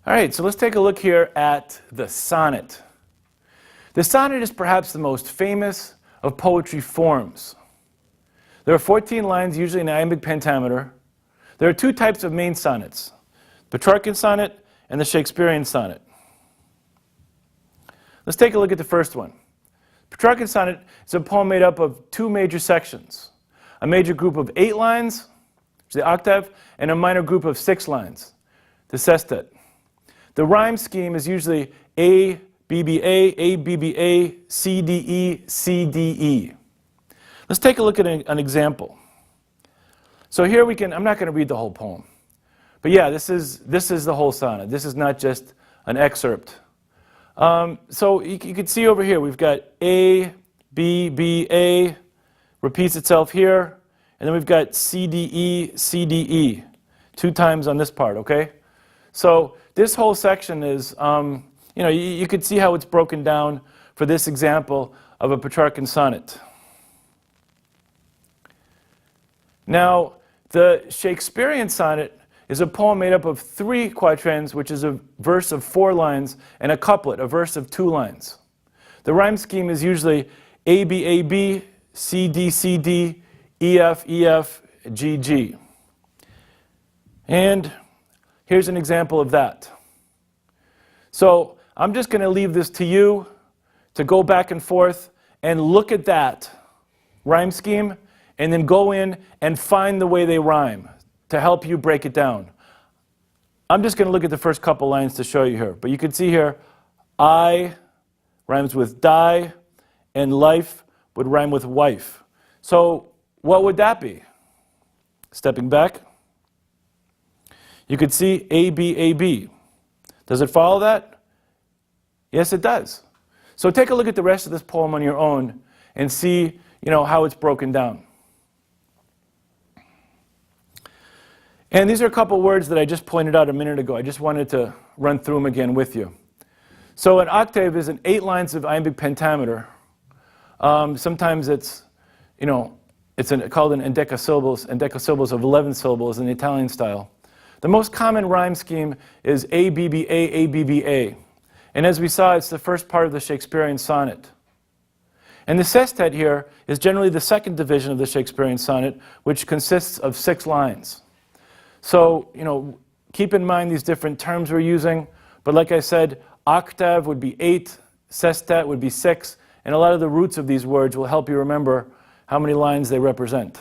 All right, so let's take a look here at the sonnet. The sonnet is perhaps the most famous of poetry forms. There are 14 lines, usually in iambic pentameter. There are two types of main sonnets, the Petrarchan Sonnet and the Shakespearean Sonnet. Let's take a look at the first one. Petrarchan Sonnet is a poem made up of two major sections, a major group of 8 lines, which is the octave, and a minor group of 6 lines, the sestet. The rhyme scheme is usually A, B, B, A, B, B, A, C, D, E, C, D, E. Let's take a look at an example. So here we can, I'm not going to read the whole poem, but yeah, this is the whole sonnet. This is not just an excerpt. So you can see over here, we've got A, B, B, A, repeats itself here, and then we've got C, D, E, C, D, E, 2 times on this part, okay? So this whole section is, you could see how it's broken down for this example of a Petrarchan sonnet. Now, the Shakespearean sonnet is a poem made up of 3 quatrains, which is a verse of 4 lines, and a couplet, a verse of 2 lines. The rhyme scheme is usually A, B, A, B, C, D, C, D, E, F, E, F, G, G. And here's an example of that. So I'm just going to leave this to you to go back and forth and look at that rhyme scheme and then go in and find the way they rhyme to help you break it down. I'm just going to look at the first couple lines to show you here. But you can see here, I rhymes with die, and life would rhyme with wife. So what would that be? Stepping back, you could see A, B, A, B. Does it follow that? Yes, it does. So take a look at the rest of this poem on your own and see, how it's broken down. And these are a couple words that I just pointed out a minute ago. I just wanted to run through them again with you. So an octave is 8 lines of iambic pentameter. Sometimes it's called an endecasyllables of 11 syllables in the Italian style. The most common rhyme scheme is A, B, B, A, B, B, A. And as we saw, it's the first part of the Shakespearean sonnet. And the sestet here is generally the second division of the Shakespearean sonnet, which consists of 6 lines. So, keep in mind these different terms we're using. But like I said, octave would be 8, sestet would be 6, and a lot of the roots of these words will help you remember how many lines they represent.